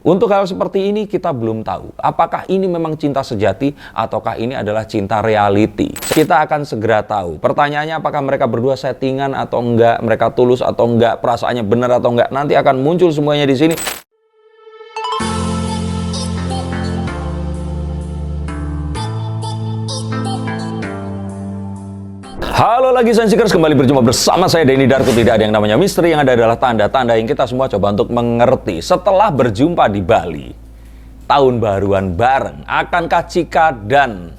Untuk hal seperti ini kita belum tahu. Apakah ini memang cinta sejati ataukah ini adalah cinta reality? Kita akan segera tahu. Pertanyaannya apakah mereka berdua settingan atau enggak, mereka tulus atau enggak, perasaannya benar atau enggak. Nanti akan muncul semuanya di sini. Halo lagi Sensikers, kembali berjumpa bersama saya Denny Darko. Tidak ada yang namanya misteri, yang ada adalah tanda-tanda yang kita semua coba untuk mengerti. Setelah berjumpa di Bali, tahun baruan bareng, akankah Chika dan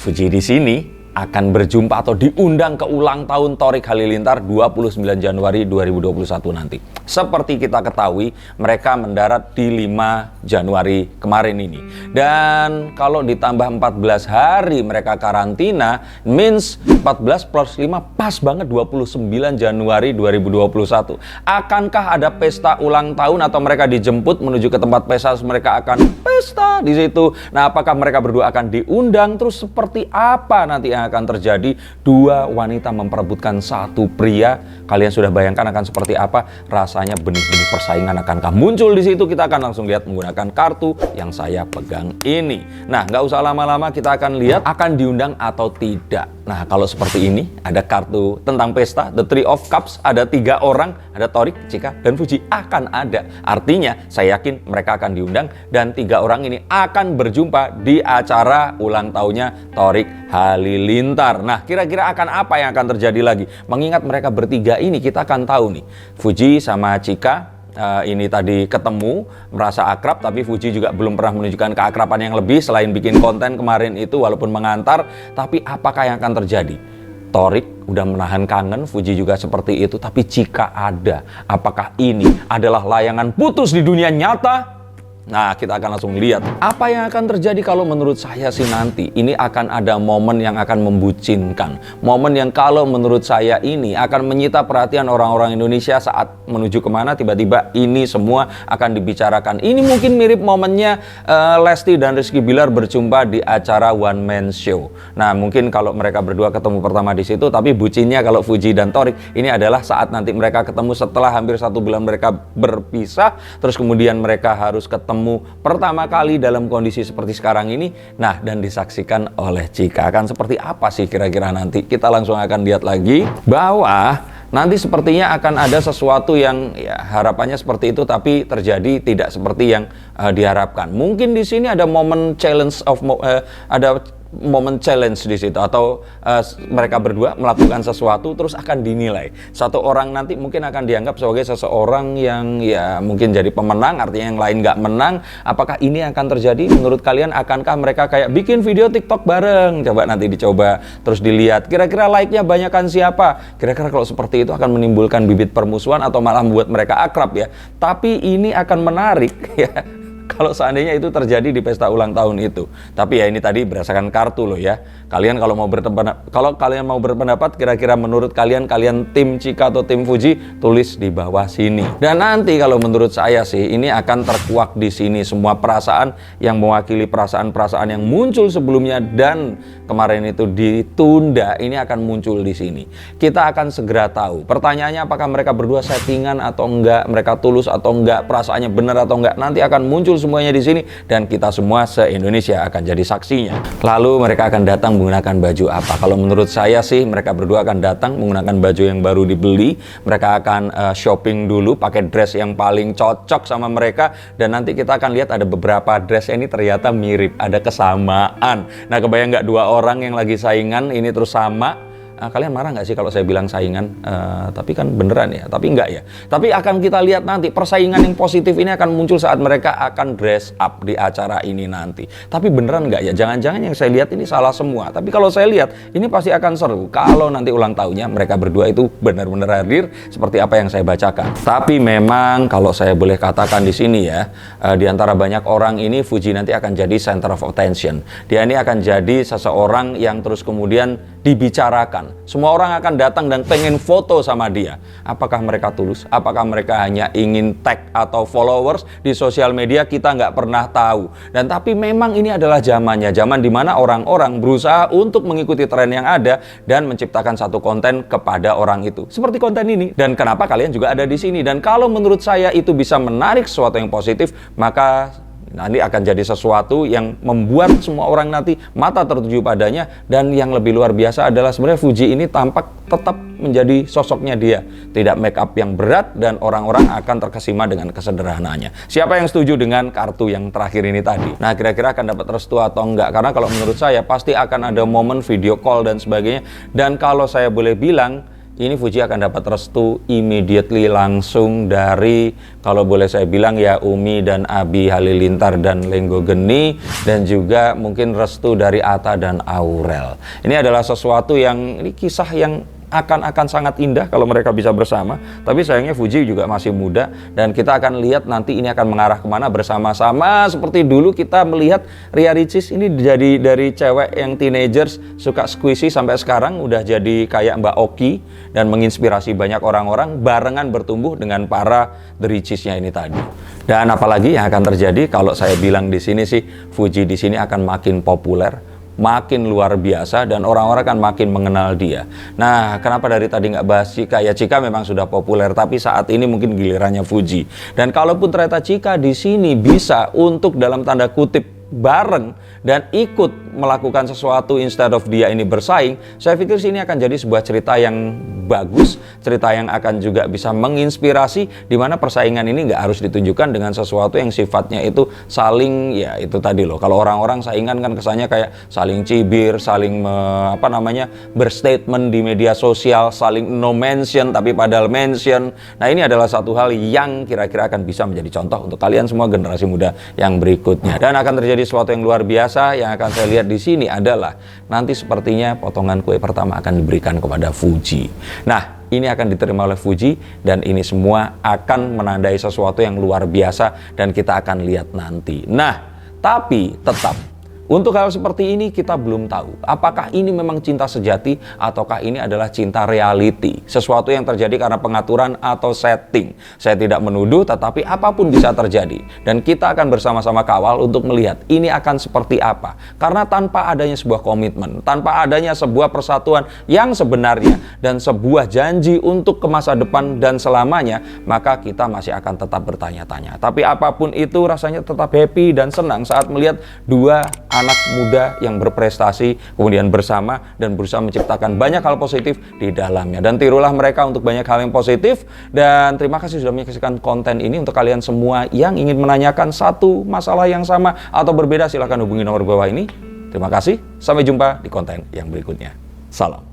Fuji di sini akan berjumpa atau diundang ke ulang tahun Thorik Halilintar 29 Januari 2021 nanti? Seperti kita ketahui, mereka mendarat di 5 Januari kemarin ini. Dan kalau ditambah 14 hari mereka karantina, means 14 plus 5 pas banget 29 Januari 2021. Akankah ada pesta ulang tahun atau mereka dijemput menuju ke tempat pesta, mereka akan pesta di situ? Nah, apakah mereka berdua akan diundang? Terus seperti apa nanti yang akan terjadi? Dua wanita memperebutkan satu pria. Kalian sudah bayangkan akan seperti apa? Rasanya benih-benih persaingan akankah muncul di situ? Kita akan langsung lihat menggunakan kartu yang saya pegang ini. Nah, nggak usah lama-lama, kita akan lihat akan diundang atau tidak. Nah, kalau seperti ini, ada kartu tentang pesta, The Three of Cups, ada 3 orang, ada Thorik, Chika, dan Fuji akan ada. Artinya, saya yakin mereka akan diundang dan 3 orang ini akan berjumpa di acara ulang tahunnya Thorik Halilintar. Nah, kira-kira akan apa yang akan terjadi lagi? Mengingat mereka bertiga ini, kita akan tahu nih, Fuji sama Chika ini tadi ketemu, merasa akrab, tapi Fuji juga belum pernah menunjukkan keakraban yang lebih selain bikin konten kemarin itu walaupun mengantar. Tapi apakah yang akan terjadi? Thorik udah menahan kangen, Fuji juga seperti itu, tapi Chika ada. Apakah ini adalah layangan putus di dunia nyata? Nah, kita akan langsung lihat apa yang akan terjadi. Kalau menurut saya sih nanti ini akan ada momen yang akan membucinkan. Momen yang kalau menurut saya ini akan menyita perhatian orang-orang Indonesia saat menuju kemana tiba-tiba ini semua akan dibicarakan. Ini mungkin mirip momennya Lesti dan Rizky Bilar berjumpa di acara One Man Show. Nah, mungkin kalau mereka berdua ketemu pertama di situ, tapi bucinnya kalau Fuji dan Thorik ini adalah saat nanti mereka ketemu setelah hampir 1 bulan mereka berpisah, terus kemudian mereka harus ketemu pertama kali dalam kondisi seperti sekarang ini. Nah, dan disaksikan oleh Chika. Akan seperti apa sih kira-kira nanti? Kita langsung akan lihat lagi bahwa nanti sepertinya akan ada sesuatu yang ya harapannya seperti itu, tapi terjadi tidak seperti yang diharapkan. Mungkin di sini ada momen challenge ada momen challenge di situ, atau mereka berdua melakukan sesuatu terus akan dinilai. Satu orang nanti mungkin akan dianggap sebagai seseorang yang ya mungkin jadi pemenang, artinya yang lain nggak menang. Apakah ini akan terjadi? Menurut kalian akankah mereka kayak bikin video TikTok bareng? Coba nanti dicoba terus dilihat. Kira-kira like-nya banyakan siapa? Kira-kira kalau seperti itu akan menimbulkan bibit permusuhan atau malah membuat mereka akrab ya. Tapi ini akan menarik ya, kalau seandainya itu terjadi di pesta ulang tahun itu. Tapi ya ini tadi berdasarkan kartu loh ya. Kalian kalau kalian mau berpendapat, kira-kira menurut kalian tim Chika atau tim Fuji, tulis di bawah sini. Dan nanti kalau menurut saya sih ini akan terkuak di sini semua perasaan yang mewakili perasaan-perasaan yang muncul sebelumnya dan kemarin itu ditunda, ini akan muncul di sini. Kita akan segera tahu. Pertanyaannya apakah mereka berdua settingan atau enggak, mereka tulus atau enggak, perasaannya benar atau enggak. Nanti akan muncul semuanya di sini dan kita semua se-Indonesia akan jadi saksinya. Lalu mereka akan datang menggunakan baju apa? Kalau menurut saya sih mereka berdua akan datang menggunakan baju yang baru dibeli. Mereka akan shopping dulu pakai dress yang paling cocok sama mereka, dan nanti kita akan lihat ada beberapa dress ini ternyata mirip, ada kesamaan. Nah, kebayang nggak 2 orang yang lagi saingan ini terus sama? Kalian marah nggak sih kalau saya bilang saingan? Tapi kan beneran ya, tapi enggak ya. Tapi akan kita lihat nanti persaingan yang positif ini akan muncul saat mereka akan dress up di acara ini nanti. Tapi beneran nggak ya? Jangan-jangan yang saya lihat ini salah semua. Tapi kalau saya lihat ini pasti akan seru kalau nanti ulang tahunnya mereka berdua itu benar-benar hadir seperti apa yang saya bacakan. Tapi memang kalau saya boleh katakan di sini ya, di antara banyak orang ini Fuji nanti akan jadi center of attention. Dia ini akan jadi seseorang yang terus kemudian dibicarakan. Semua orang akan datang dan pengen foto sama dia. Apakah mereka tulus? Apakah mereka hanya ingin tag atau followers di sosial media? Kita nggak pernah tahu. Dan tapi memang ini adalah zamannya, zaman dimana orang-orang berusaha untuk mengikuti tren yang ada dan menciptakan satu konten kepada orang itu. Seperti konten ini. Dan kenapa kalian juga ada di sini? Dan kalau menurut saya itu bisa menarik sesuatu yang positif, maka nanti akan jadi sesuatu yang membuat semua orang nanti mata tertuju padanya. Dan yang lebih luar biasa adalah sebenarnya Fuji ini tampak tetap menjadi sosoknya dia. Tidak make up yang berat dan orang-orang akan terkesima dengan kesederhanaannya. Siapa yang setuju dengan kartu yang terakhir ini tadi? Nah, kira-kira akan dapat restu atau enggak? Karena kalau menurut saya pasti akan ada momen video call dan sebagainya. Dan kalau saya boleh bilang, ini Fuji akan dapat restu immediately langsung dari, kalau boleh saya bilang ya, Umi dan Abi Halilintar dan Lenggo Geni, dan juga mungkin restu dari Atta dan Aurel. Ini adalah sesuatu yang, ini kisah yang akan sangat indah kalau mereka bisa bersama. Tapi sayangnya Fuji juga masih muda, dan kita akan lihat nanti ini akan mengarah kemana bersama-sama. Seperti dulu kita melihat Ria Ricis ini jadi dari cewek yang teenagers suka squishy sampai sekarang udah jadi kayak Mbak Oki dan menginspirasi banyak orang-orang, barengan bertumbuh dengan para The Ricisnya ini tadi. Dan apalagi yang akan terjadi kalau saya bilang di sini sih, Fuji di sini akan makin populer, makin luar biasa, dan orang-orang kan makin mengenal dia. Nah, kenapa dari tadi nggak bahas Chika? Ya, Chika memang sudah populer, tapi saat ini mungkin gilirannya Fuji. Dan kalaupun ternyata Chika di sini bisa untuk dalam tanda kutip bareng dan ikut melakukan sesuatu instead of dia ini bersaing, saya pikir sini akan jadi sebuah cerita yang bagus, cerita yang akan juga bisa menginspirasi, di mana persaingan ini nggak harus ditunjukkan dengan sesuatu yang sifatnya itu saling, ya itu tadi loh. Kalau orang-orang saingan kan kesannya kayak saling cibir, saling berstatement di media sosial, saling no mention tapi padahal mention. Nah, ini adalah satu hal yang kira-kira akan bisa menjadi contoh untuk kalian semua generasi muda yang berikutnya. Dan akan terjadi sesuatu yang luar biasa yang akan saya lihat di sini adalah nanti sepertinya potongan kue pertama akan diberikan kepada Fuji. Nah, ini akan diterima oleh Fuji, dan ini semua akan menandai sesuatu yang luar biasa dan kita akan lihat nanti. Nah, tapi tetap untuk hal seperti ini kita belum tahu apakah ini memang cinta sejati ataukah ini adalah cinta reality, sesuatu yang terjadi karena pengaturan atau setting. Saya tidak menuduh, tetapi apapun bisa terjadi, dan kita akan bersama-sama kawal untuk melihat ini akan seperti apa. Karena tanpa adanya sebuah komitmen, tanpa adanya sebuah persatuan yang sebenarnya dan sebuah janji untuk ke masa depan dan selamanya, maka kita masih akan tetap bertanya-tanya. Tapi apapun itu rasanya tetap happy dan senang saat melihat dua anak muda yang berprestasi kemudian bersama dan berusaha menciptakan banyak hal positif di dalamnya. Dan tirulah mereka untuk banyak hal yang positif. Dan terima kasih sudah menyaksikan konten ini. Untuk kalian semua yang ingin menanyakan satu masalah yang sama atau berbeda, silahkan hubungi nomor bawah ini. Terima kasih, sampai jumpa di konten yang berikutnya. Salam.